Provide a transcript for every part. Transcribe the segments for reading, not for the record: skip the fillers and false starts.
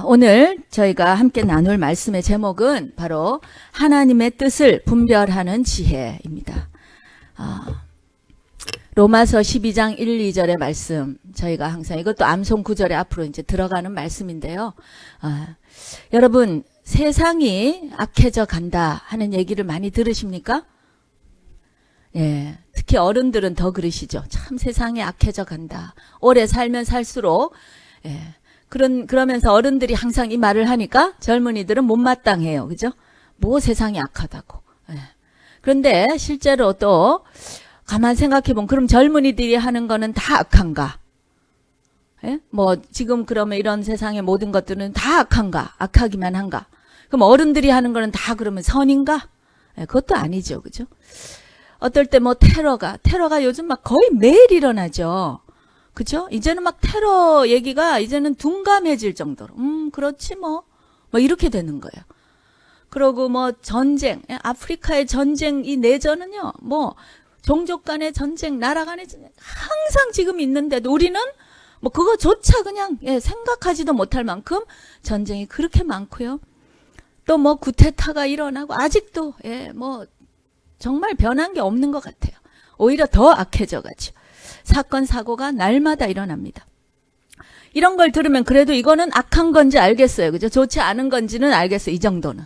오늘 저희가 함께 나눌 말씀의 제목은 바로 하나님의 뜻을 분별하는 지혜입니다. 로마서 12장 1, 2절의 말씀, 저희가 항상 이것도 암송 구절에 앞으로 이제 들어가는 말씀인데요. 여러분, 세상이 악해져 간다 하는 얘기를 많이 들으십니까? 예, 특히 어른들은 더 그러시죠. 참 세상이 악해져 간다. 오래 살면 살수록, 예. 그러면서 어른들이 항상 이 말을 하니까 젊은이들은 못마땅해요. 그죠? 뭐 세상이 악하다고. 예. 그런데 실제로 또 가만 생각해보면 그럼 젊은이들이 하는 거는 다 악한가? 예? 뭐 지금 그러면 이런 세상의 모든 것들은 다 악한가? 악하기만 한가? 그럼 어른들이 하는 거는 다 그러면 선인가? 예, 그것도 아니죠. 그죠? 어떨 때 뭐 테러가 요즘 막 거의 매일 일어나죠. 그죠? 이제는 막 테러 얘기가 이제는 둔감해질 정도로, 그렇지 뭐 이렇게 되는 거예요. 그러고 뭐 전쟁, 아프리카의 전쟁, 이 내전은요, 뭐 종족 간의 전쟁, 나라 간의 전쟁, 항상 지금 있는데도 우리는 뭐 그거조차 그냥 생각하지도 못할 만큼 전쟁이 그렇게 많고요. 또 뭐 쿠데타가 일어나고 아직도 뭐 정말 변한 게 없는 것 같아요. 오히려 더 악해져가지고. 사건, 사고가 날마다 일어납니다. 이런 걸 들으면 그래도 이거는 악한 건지 알겠어요. 그죠? 좋지 않은 건지는 알겠어요. 이 정도는.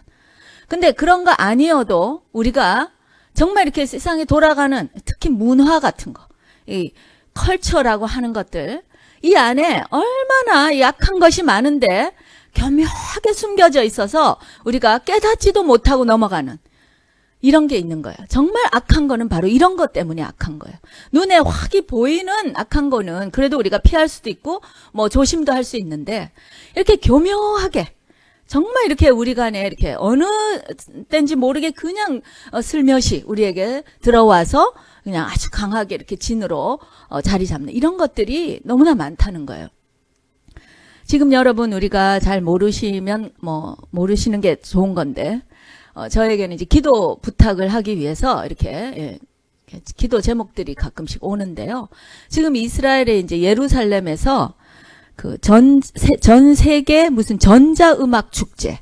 근데 그런 거 아니어도 우리가 정말 이렇게 세상에 돌아가는 특히 문화 같은 거, 이 컬처라고 하는 것들, 이 안에 얼마나 약한 것이 많은데 교묘하게 숨겨져 있어서 우리가 깨닫지도 못하고 넘어가는 이런 게 있는 거예요. 정말 악한 거는 바로 이런 것 때문에 악한 거예요. 눈에 확이 보이는 악한 거는 그래도 우리가 피할 수도 있고 뭐 조심도 할 수 있는데 이렇게 교묘하게 정말 이렇게 우리 간에 이렇게 어느 때인지 모르게 그냥 슬며시 우리에게 들어와서 그냥 아주 강하게 이렇게 진으로 자리 잡는 이런 것들이 너무나 많다는 거예요. 지금 여러분 우리가 잘 모르시면 뭐 모르시는 게 좋은 건데 저에게는 이제 기도 부탁을 하기 위해서 이렇게 기도 제목들이 가끔씩 오는데요. 지금 이스라엘의 이제 예루살렘에서 그 전 세계 무슨 전자음악 축제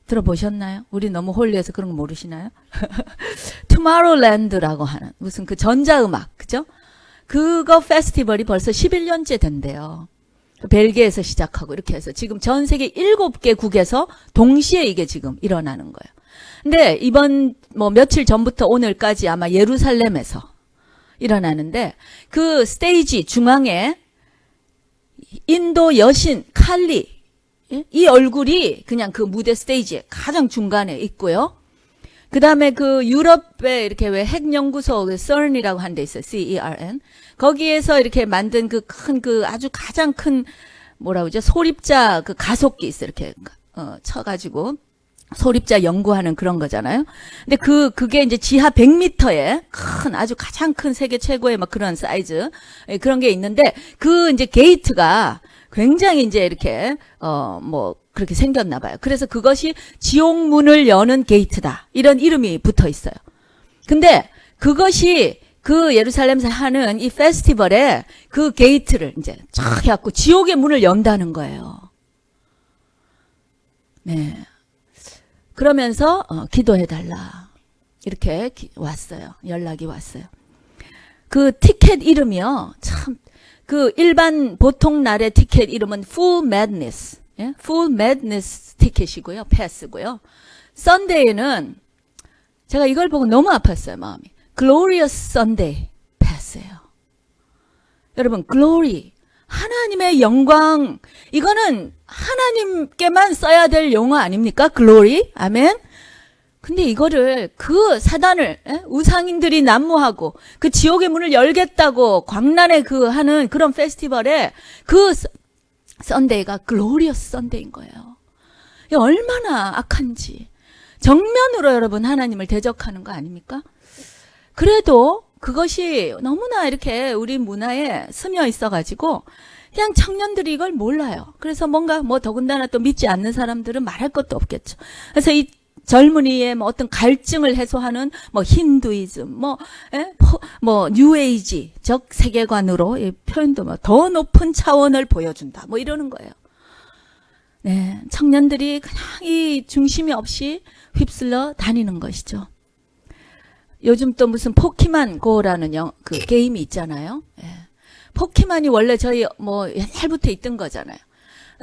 들어보셨나요? 우리 너무 홀리해서 그런 거 모르시나요? 투마로랜드라고 하는 무슨 그 전자음악, 그죠? 그거 페스티벌이 벌써 11년째 된대요. 벨기에에서 시작하고 이렇게 해서 지금 전 세계 7개국에서 동시에 이게 지금 일어나는 거예요. 근데 이번 뭐 며칠 전부터 오늘까지 아마 예루살렘에서 일어나는데 그 스테이지 중앙에 인도 여신 칼리 이 얼굴이 그냥 그 무대 스테이지에 가장 중간에 있고요. 그 다음에 그 유럽에 이렇게 왜 핵연구소 그 CERN이라고 한 데 있어요. CERN. 거기에서 이렇게 만든 그 큰 그 아주 가장 큰 뭐라고 그러죠? 소립자 그 가속기 있어요. 이렇게 쳐가지고 소립자 연구하는 그런 거잖아요. 근데 그게 이제 지하 100m에 큰 아주 가장 큰 세계 최고의 막 그런 사이즈 그런 게 있는데 그 이제 게이트가 굉장히 이제 이렇게 뭐 그렇게 생겼나 봐요. 그래서 그것이 지옥문을 여는 게이트다. 이런 이름이 붙어 있어요. 근데 그것이 그 예루살렘에서 하는 이 페스티벌에 그 게이트를 이제 쫙 해갖고 지옥의 문을 연다는 거예요. 네. 그러면서 기도해달라. 이렇게 왔어요. 연락이 왔어요. 그 티켓 이름이요. 참, 그 일반 보통 날의 티켓 이름은 Full Madness. 예? Full Madness 티켓이고요. 패스고요. 썬데이는 제가 이걸 보고 너무 아팠어요. 마음이. Glorious Sunday 패스예요. 여러분, Glory. 하나님의 영광, 이거는 하나님께만 써야 될 용어 아닙니까? Glory, 아멘. 근데 이거를 그 사단을 우상인들이 난무하고 그 지옥의 문을 열겠다고 광란에 그 하는 그런 페스티벌에 그 썬데이가 Glorious Sunday인 거예요. 얼마나 악한지 정면으로 여러분 하나님을 대적하는 거 아닙니까? 그래도 그것이 너무나 이렇게 우리 문화에 스며 있어가지고 그냥 청년들이 이걸 몰라요. 그래서 뭔가 뭐 더군다나 또 믿지 않는 사람들은 말할 것도 없겠죠. 그래서 이 젊은이의 뭐 어떤 갈증을 해소하는 뭐 힌두이즘, 뭐 뉴에이지적 세계관으로 이 표현도 뭐 더 높은 차원을 보여준다. 뭐 이러는 거예요. 네, 청년들이 그냥 이 중심이 없이 휩쓸려 다니는 것이죠. 요즘 또 무슨 포키만고라는 그 게임이 있잖아요. 예. 포키만이 원래 저희 뭐 옛날부터 있던 거잖아요.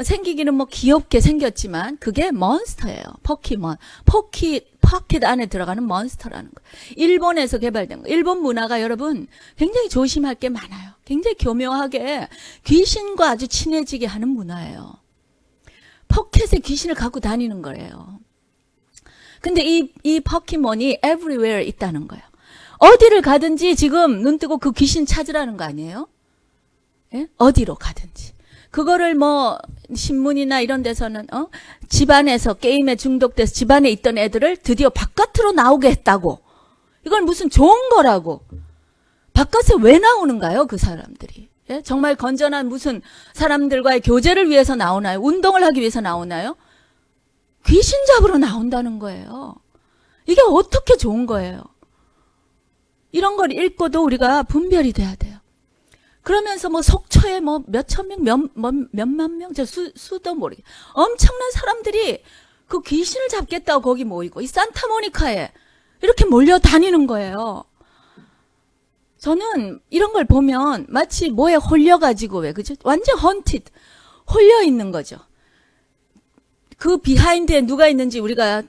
생기기는 뭐 귀엽게 생겼지만 그게 몬스터예요. 포키몬. 포켓 안에 들어가는 몬스터라는 거. 일본에서 개발된 거. 일본 문화가 여러분 굉장히 조심할 게 많아요. 굉장히 교묘하게 귀신과 아주 친해지게 하는 문화예요. 포켓에 귀신을 갖고 다니는 거예요. 근데 이 포켓몬이 everywhere 있다는 거예요. 어디를 가든지 지금 눈 뜨고 그 귀신 찾으라는 거 아니에요? 예? 어디로 가든지. 그거를 뭐 신문이나 이런 데서는 집안에서 게임에 중독돼서 집안에 있던 애들을 드디어 바깥으로 나오게 했다고. 이건 무슨 좋은 거라고. 바깥에 왜 나오는가요? 그 사람들이. 예? 정말 건전한 무슨 사람들과의 교제를 위해서 나오나요? 운동을 하기 위해서 나오나요? 귀신 잡으러 나온다는 거예요. 이게 어떻게 좋은 거예요? 이런 걸 읽고도 우리가 분별이 돼야 돼요. 그러면서 뭐 속초에 뭐 몇천 명, 몇만 명, 저 수도 모르게 엄청난 사람들이 그 귀신을 잡겠다고 거기 모이고 이 산타모니카에 이렇게 몰려 다니는 거예요. 저는 이런 걸 보면 마치 뭐에 홀려가지고 왜 그죠? 완전 헌티드, 홀려 있는 거죠. 그 비하인드에 누가 있는지 우리가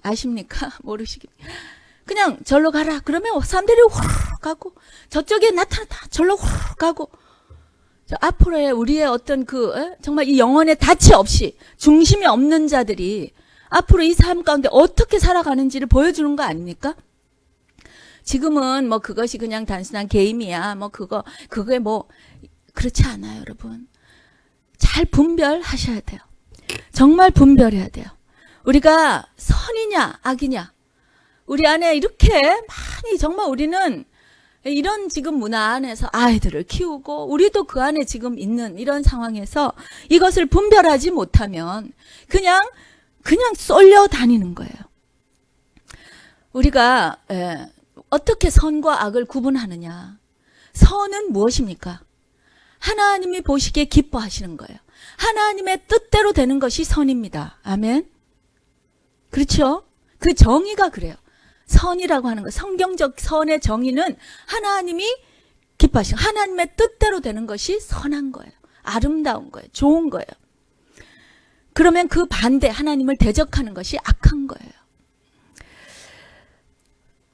아십니까? 모르시겠. 그냥 절로 가라. 그러면 사람들이 후루룩 가고 저쪽에 나타났다. 절로 후루룩 가고 앞으로의 우리의 어떤 정말 이 영혼의 닻이 없이 중심이 없는 자들이 앞으로 이 삶 가운데 어떻게 살아가는지를 보여주는 거 아닙니까? 지금은 뭐 그것이 그냥 단순한 게임이야. 뭐 그거에 뭐 그렇지 않아요, 여러분. 잘 분별하셔야 돼요. 정말 분별해야 돼요. 우리가 선이냐 악이냐. 우리 안에 이렇게 많이 정말 우리는 이런 지금 문화 안에서 아이들을 키우고 우리도 그 안에 지금 있는 이런 상황에서 이것을 분별하지 못하면 그냥 쏠려 다니는 거예요. 우리가 어떻게 선과 악을 구분하느냐. 선은 무엇입니까? 하나님이 보시기에 기뻐하시는 거예요. 하나님의 뜻대로 되는 것이 선입니다. 아멘. 그렇죠? 그 정의가 그래요. 선이라고 하는 거, 성경적 선의 정의는 하나님이 기뻐하시고 하나님의 뜻대로 되는 것이 선한 거예요. 아름다운 거예요. 좋은 거예요. 그러면 그 반대 하나님을 대적하는 것이 악한 거예요.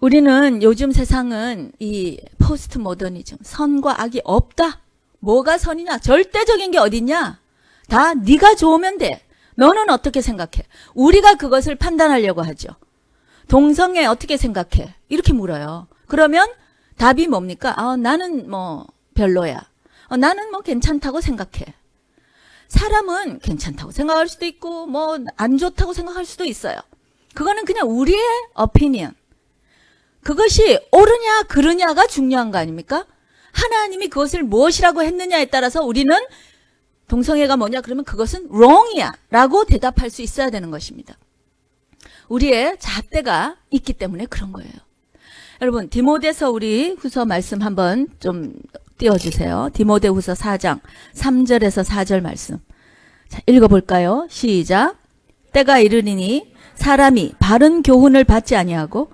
우리는 요즘 세상은 이 포스트 모더니즘, 선과 악이 없다. 뭐가 선이냐? 절대적인 게 어딨냐? 다 네가 좋으면 돼. 너는 어떻게 생각해? 우리가 그것을 판단하려고 하죠. 동성애 어떻게 생각해? 이렇게 물어요. 그러면 답이 뭡니까? 나는 뭐 별로야. 나는 뭐 괜찮다고 생각해. 사람은 괜찮다고 생각할 수도 있고 뭐 안 좋다고 생각할 수도 있어요. 그거는 그냥 우리의 opinion. 그것이 옳으냐 그르냐가 중요한 거 아닙니까? 하나님이 그것을 무엇이라고 했느냐에 따라서 우리는 동성애가 뭐냐 그러면 그것은 wrong이야 라고 대답할 수 있어야 되는 것입니다. 우리의 잣대가 있기 때문에 그런 거예요. 여러분 디모데서 우리 후서 말씀 한번 좀 띄워주세요. 디모데후서 4장 3절에서 4절 말씀. 자, 읽어볼까요? 시작. 때가 이르리니 사람이 바른 교훈을 받지 아니하고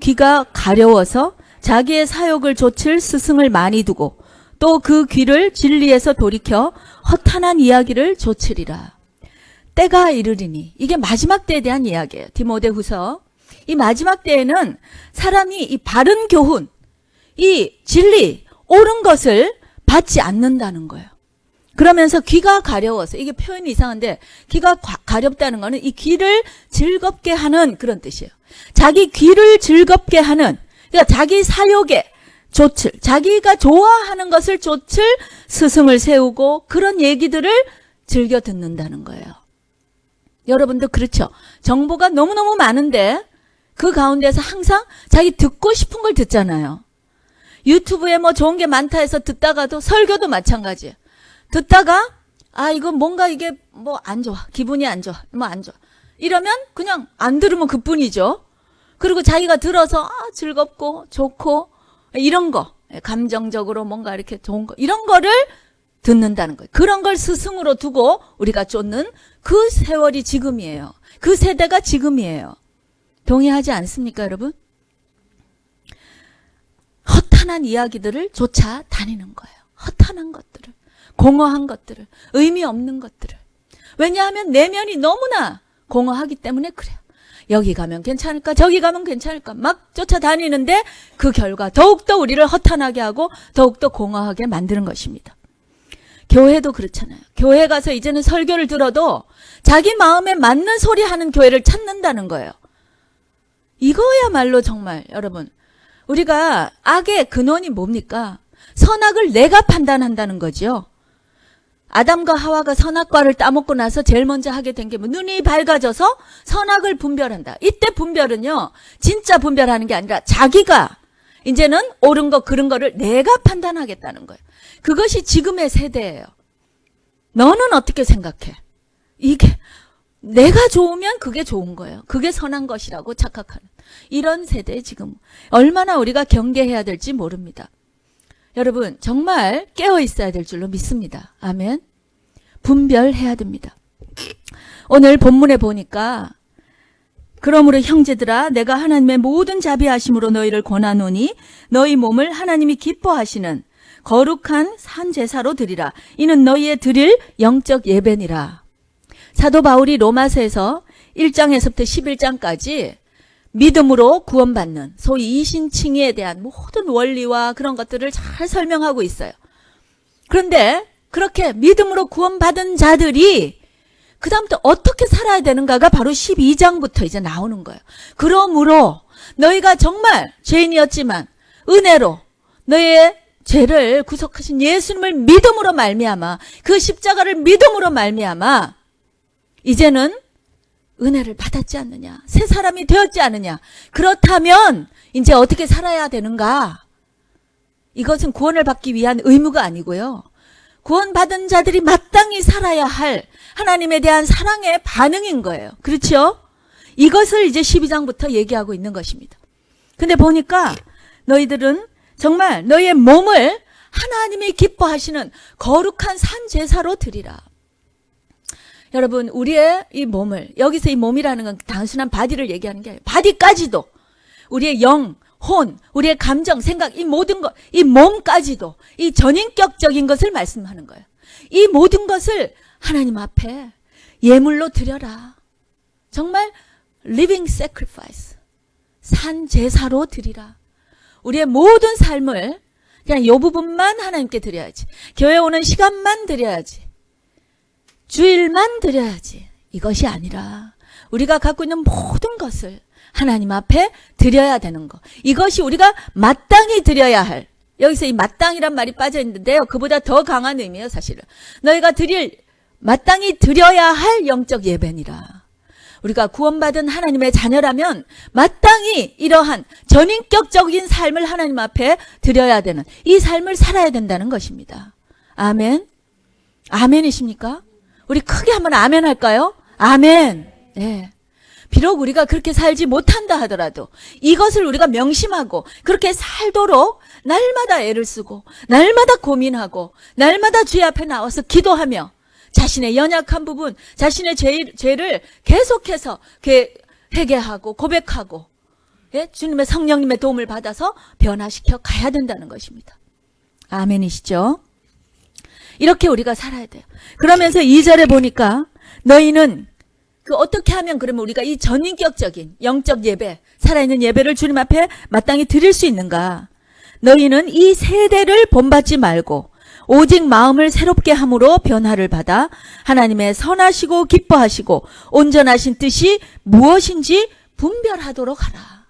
귀가 가려워서 자기의 사욕을 좇을 스승을 많이 두고 또 그 귀를 진리에서 돌이켜 허탄한 이야기를 좇으리라. 때가 이르리니 이게 마지막 때에 대한 이야기예요. 디모데후서. 이 마지막 때에는 사람이 이 바른 교훈, 이 진리, 옳은 것을 받지 않는다는 거예요. 그러면서 귀가 가려워서 이게 표현이 이상한데 귀가 가렵다는 거는 이 귀를 즐겁게 하는 그런 뜻이에요. 자기 귀를 즐겁게 하는 그러니까 자기 사욕에 좇을 자기가 좋아하는 것을 좇을 스승을 세우고 그런 얘기들을 즐겨 듣는다는 거예요. 여러분도 그렇죠. 정보가 너무너무 많은데 그 가운데서 항상 자기 듣고 싶은 걸 듣잖아요. 유튜브에 뭐 좋은 게 많다 해서 듣다가도 설교도 마찬가지예요. 듣다가 이거 뭔가 이게 뭐 안 좋아. 기분이 안 좋아. 뭐 안 좋아. 이러면 그냥 안 들으면 그뿐이죠. 그리고 자기가 들어서 즐겁고 좋고 이런 거 감정적으로 뭔가 이렇게 좋은 거 이런 거를 듣는다는 거예요. 그런 걸 스승으로 두고 우리가 쫓는 그 세월이 지금이에요. 그 세대가 지금이에요. 동의하지 않습니까, 여러분? 허탄한 이야기들을 쫓아다니는 거예요. 허탄한 것들을, 공허한 것들을, 의미 없는 것들을. 왜냐하면 내면이 너무나 공허하기 때문에 그래요. 여기 가면 괜찮을까, 저기 가면 괜찮을까 막 쫓아다니는데 그 결과 더욱더 우리를 허탄하게 하고 더욱더 공허하게 만드는 것입니다. 교회도 그렇잖아요. 교회 가서 이제는 설교를 들어도 자기 마음에 맞는 소리 하는 교회를 찾는다는 거예요. 이거야말로 정말 여러분, 우리가 악의 근원이 뭡니까? 선악을 내가 판단한다는 거죠. 아담과 하와가 선악과를 따먹고 나서 제일 먼저 하게 된 게 뭐 눈이 밝아져서 선악을 분별한다. 이때 분별은요, 진짜 분별하는 게 아니라 자기가 이제는 옳은 거 그른 거를 내가 판단하겠다는 거예요. 그것이 지금의 세대예요. 너는 어떻게 생각해? 이게 내가 좋으면 그게 좋은 거예요. 그게 선한 것이라고 착각하는 이런 세대에 지금 얼마나 우리가 경계해야 될지 모릅니다. 여러분 정말 깨어 있어야 될 줄로 믿습니다. 아멘. 분별해야 됩니다. 오늘 본문에 보니까 그러므로 형제들아 내가 하나님의 모든 자비하심으로 너희를 권하노니 너희 몸을 하나님이 기뻐하시는 거룩한 산 제사로 드리라. 이는 너희의 드릴 영적 예배니라. 사도 바울이 로마서에서 1장에서부터 11장까지 믿음으로 구원받는 소위 이신칭의에 대한 모든 원리와 그런 것들을 잘 설명하고 있어요. 그런데 그렇게 믿음으로 구원받은 자들이 그 다음부터 어떻게 살아야 되는가가 바로 12장부터 이제 나오는 거예요. 그러므로 너희가 정말 죄인이었지만 은혜로 너희의 죄를 구속하신 예수님을 믿음으로 말미암아 그 십자가를 믿음으로 말미암아 이제는 은혜를 받았지 않느냐, 새 사람이 되었지 않느냐. 그렇다면 이제 어떻게 살아야 되는가? 이것은 구원을 받기 위한 의무가 아니고요. 구원받은 자들이 마땅히 살아야 할 하나님에 대한 사랑의 반응인 거예요. 그렇죠? 이것을 이제 12장부터 얘기하고 있는 것입니다. 근데 보니까 너희들은 정말 너희의 몸을 하나님이 기뻐하시는 거룩한 산 제사로 드리라. 여러분 우리의 이 몸을, 여기서 이 몸이라는 건 단순한 바디를 얘기하는 게 아니에요. 바디까지도 우리의 영, 혼, 우리의 감정, 생각, 이 모든 것, 이 몸까지도 이 전인격적인 것을 말씀하는 거예요. 이 모든 것을 하나님 앞에 예물로 드려라. 정말 living sacrifice, 산 제사로 드리라. 우리의 모든 삶을 그냥 요 부분만 하나님께 드려야지. 교회 오는 시간만 드려야지. 주일만 드려야지. 이것이 아니라 우리가 갖고 있는 모든 것을 하나님 앞에 드려야 되는 거. 이것이 우리가 마땅히 드려야 할, 여기서 이 마땅이란 말이 빠져 있는데요. 그보다 더 강한 의미예요, 사실은. 너희가 마땅히 드려야 할 영적 예배니라. 우리가 구원받은 하나님의 자녀라면 마땅히 이러한 전인격적인 삶을 하나님 앞에 드려야 되는 이 삶을 살아야 된다는 것입니다. 아멘. 아멘이십니까? 우리 크게 한번 아멘 할까요? 아멘. 네. 비록 우리가 그렇게 살지 못한다 하더라도 이것을 우리가 명심하고 그렇게 살도록 날마다 애를 쓰고 날마다 고민하고 날마다 주의 앞에 나와서 기도하며 자신의 연약한 부분, 자신의 죄를 계속해서 회개하고 고백하고, 예? 주님의 성령님의 도움을 받아서 변화시켜 가야 된다는 것입니다. 아멘이시죠? 이렇게 우리가 살아야 돼요. 그러면서 2절에 보니까 너희는 어떻게 하면 그러면 우리가 이 전인격적인 영적 예배, 살아있는 예배를 주님 앞에 마땅히 드릴 수 있는가? 너희는 이 세대를 본받지 말고 오직 마음을 새롭게 함으로 변화를 받아 하나님의 선하시고 기뻐하시고 온전하신 뜻이 무엇인지 분별하도록 하라.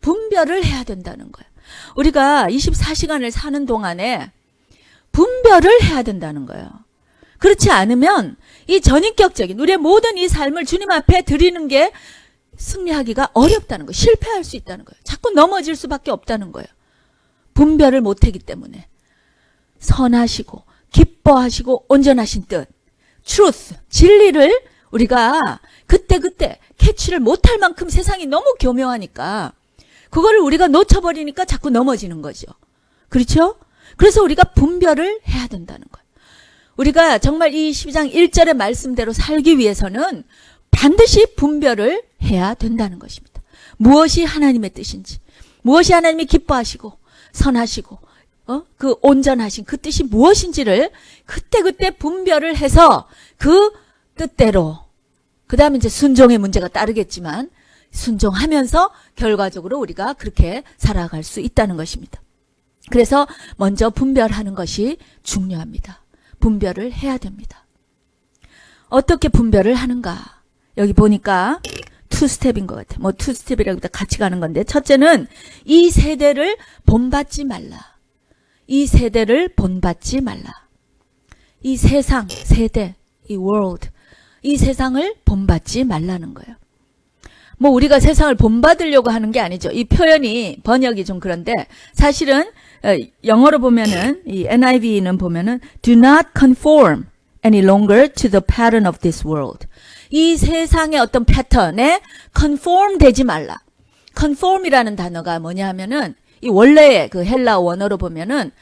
분별을 해야 된다는 거예요. 우리가 24시간을 사는 동안에 분별을 해야 된다는 거예요. 그렇지 않으면 이 전인격적인 우리의 모든 이 삶을 주님 앞에 드리는 게 승리하기가 어렵다는 거예요. 실패할 수 있다는 거예요. 자꾸 넘어질 수밖에 없다는 거예요. 분별을 못하기 때문에. 선하시고 기뻐하시고 온전하신 뜻, truth, 진리를 우리가 그때그때 캐치를 못할 만큼 세상이 너무 교묘하니까 그거를 우리가 놓쳐버리니까 자꾸 넘어지는 거죠. 그렇죠? 그래서 우리가 분별을 해야 된다는 거예요. 우리가 정말 이 12장 1절의 말씀대로 살기 위해서는 반드시 분별을 해야 된다는 것입니다. 무엇이 하나님의 뜻인지, 무엇이 하나님이 기뻐하시고 선하시고 그 온전하신 그 뜻이 무엇인지를 그때그때 분별을 해서 그 뜻대로, 그 다음에 이제 순종의 문제가 따르겠지만 순종하면서 결과적으로 우리가 그렇게 살아갈 수 있다는 것입니다. 그래서 먼저 분별하는 것이 중요합니다. 분별을 해야 됩니다. 어떻게 분별을 하는가? 여기 보니까 투스텝인 것 같아요. 뭐 투스텝이라고 같이 가는 건데, 첫째는 이 세대를 본받지 말라. 이 세대를 본받지 말라. 이 세상, 세대, 이 world, 이 세상을 본받지 말라는 거예요. 뭐 우리가 세상을 본받으려고 하는 게 아니죠. 이 표현이 번역이 좀 그런데 사실은 영어로 보면은 이 NIV는 보면은 do not conform any longer to the pattern of this world. 이 세상의 어떤 패턴에 conform 되지 말라. conform이라는 단어가 뭐냐 하면은 이 원래의 그 헬라 원어로 보면은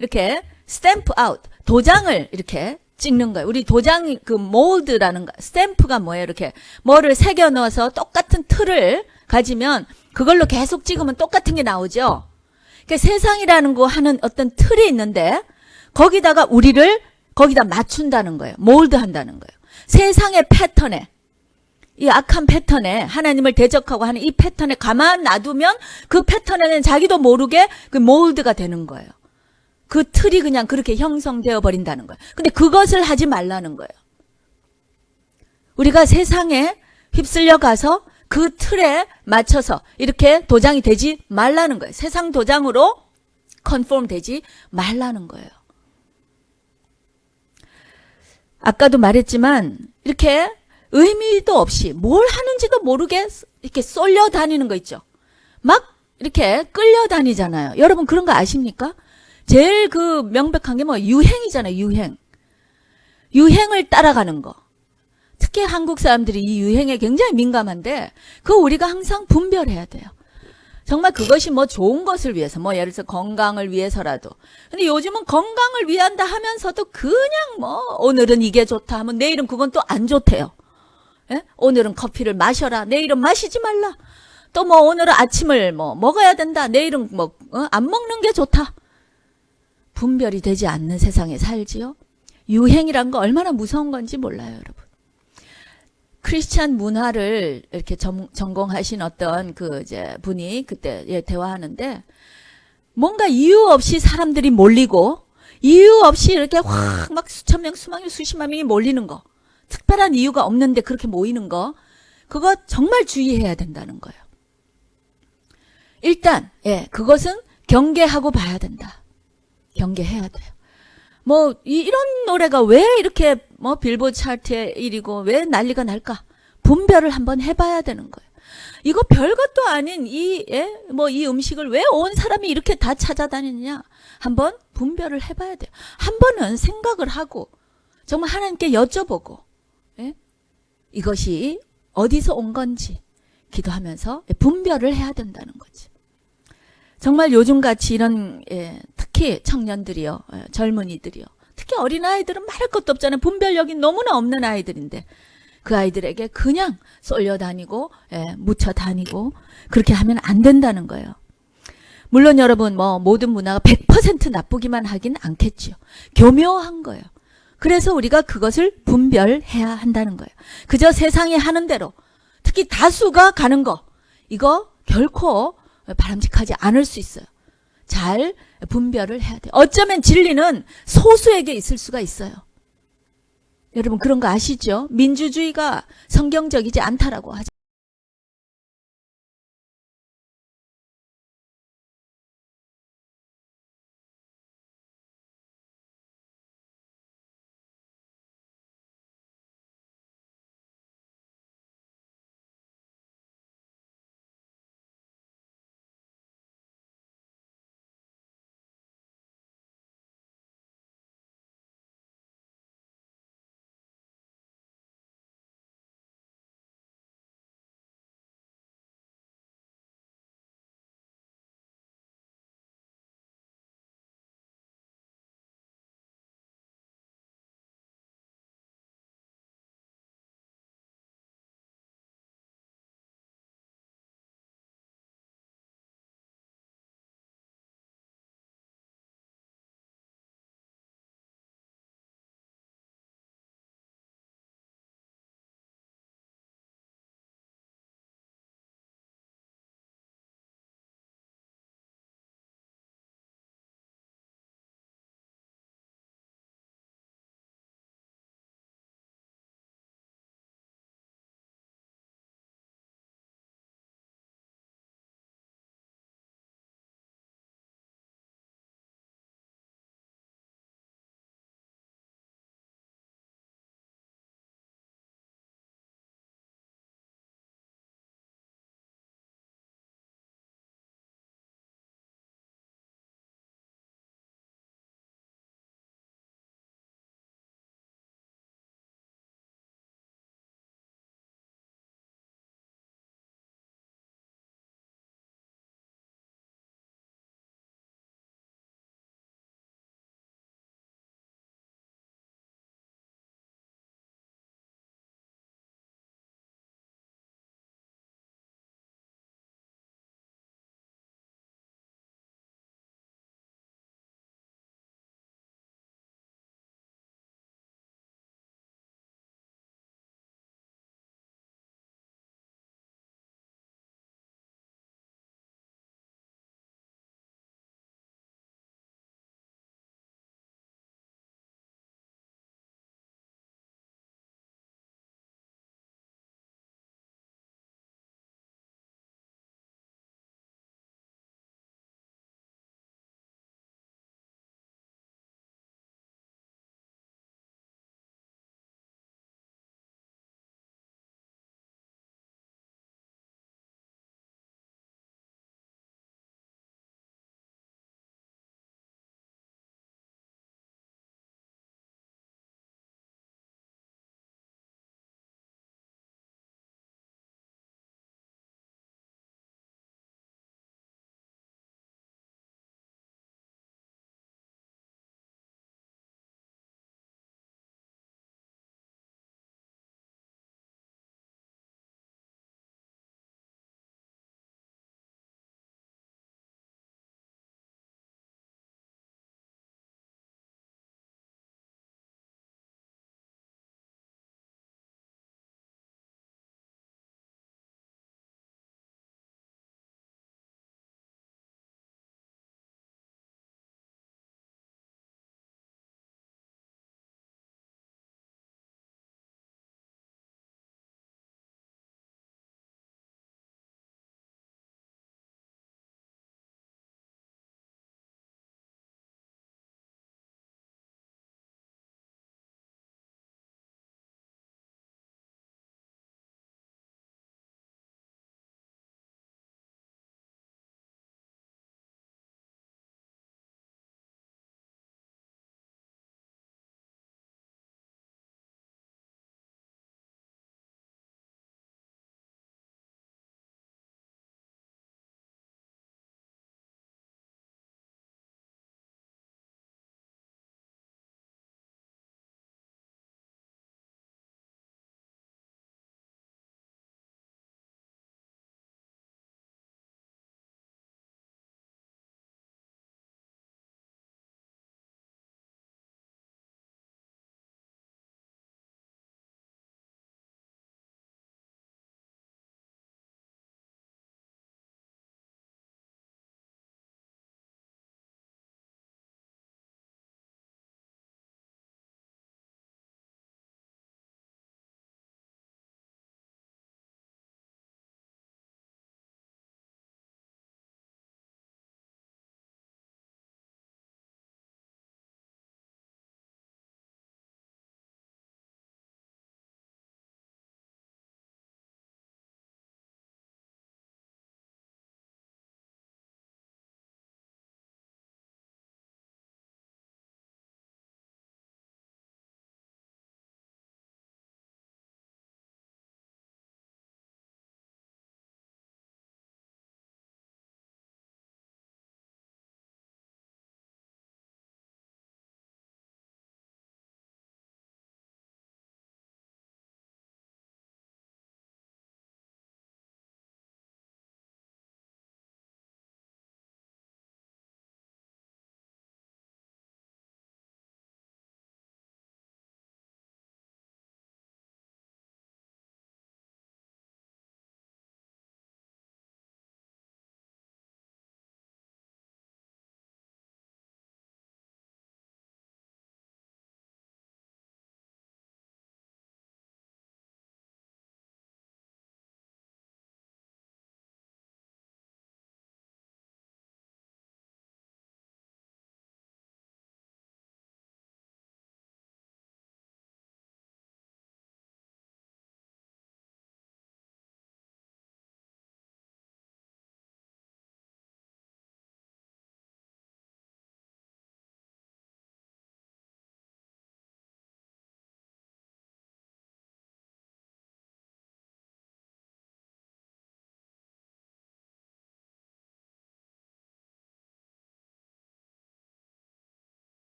이렇게 stamp out, 도장을 이렇게 찍는 거예요. 우리 도장 그 몰드라는 거, 스탬프가 뭐예요? 이렇게 뭐를 새겨 넣어서 똑같은 틀을 가지면 그걸로 계속 찍으면 똑같은 게 나오죠. 그러니까 세상이라는 거 하는 어떤 틀이 있는데 거기다가 우리를 거기다 맞춘다는 거예요. 몰드 한다는 거예요. 세상의 패턴에, 이 악한 패턴에, 하나님을 대적하고 하는 이 패턴에 가만 놔두면 그 패턴에는 자기도 모르게 그 몰드가 되는 거예요. 그 틀이 그냥 그렇게 형성되어 버린다는 거예요. 근데 그것을 하지 말라는 거예요. 우리가 세상에 휩쓸려 가서 그 틀에 맞춰서 이렇게 도장이 되지 말라는 거예요. 세상 도장으로 컨폼 되지 말라는 거예요. 아까도 말했지만 이렇게 의미도 없이 뭘 하는지도 모르게 이렇게 쏠려 다니는 거 있죠. 막 이렇게 끌려다니잖아요. 여러분 그런 거 아십니까? 제일 그 명백한 게 뭐 유행이잖아요. 유행. 유행을 따라가는 거. 특히 한국 사람들이 이 유행에 굉장히 민감한데 그거 우리가 항상 분별해야 돼요. 정말 그것이 뭐 좋은 것을 위해서, 뭐 예를 들어서 건강을 위해서라도. 근데 요즘은 건강을 위한다 하면서도 그냥 뭐 오늘은 이게 좋다 하면 내일은 그건 또 안 좋대요. 예? 오늘은 커피를 마셔라. 내일은 마시지 말라. 또 뭐 오늘은 아침을 뭐 먹어야 된다. 내일은 뭐 안 먹는 게 좋다. 분별이 되지 않는 세상에 살지요. 유행이란 거 얼마나 무서운 건지 몰라요, 여러분. 크리스찬 문화를 이렇게 전공하신 어떤 그 이제 분이 그때 대화하는데 뭔가 이유 없이 사람들이 몰리고 이유 없이 이렇게 확 막 수천 명, 수만 명, 수십만 명이 몰리는 거. 특별한 이유가 없는데 그렇게 모이는 거. 그거 정말 주의해야 된다는 거예요. 일단 그것은 경계하고 봐야 된다. 경계해야 돼요. 뭐 이런 노래가 왜 이렇게 뭐 빌보드 차트에 1위고 왜 난리가 날까? 분별을 한번 해봐야 되는 거예요. 이거 별것도 아닌 이 음식을 왜 온 사람이 이렇게 다 찾아다니느냐? 한번 분별을 해봐야 돼요. 한 번은 생각을 하고 정말 하나님께 여쭤보고 이것이 어디서 온 건지 기도하면서 분별을 해야 된다는 거지. 정말 요즘같이 이런 특히 청년들이요, 젊은이들이요, 특히 어린아이들은 말할 것도 없잖아요. 분별력이 너무나 없는 아이들인데 그 아이들에게 그냥 쏠려다니고 묻혀다니고 그렇게 하면 안 된다는 거예요. 물론 여러분 뭐 모든 문화가 100% 나쁘기만 하긴 않겠죠. 교묘한 거예요. 그래서 우리가 그것을 분별해야 한다는 거예요. 그저 세상이 하는 대로, 특히 다수가 가는 거, 이거 결코 바람직하지 않을 수 있어요. 잘 분별을 해야 돼요. 어쩌면 진리는 소수에게 있을 수가 있어요. 여러분 그런 거 아시죠? 민주주의가 성경적이지 않다라고 하죠.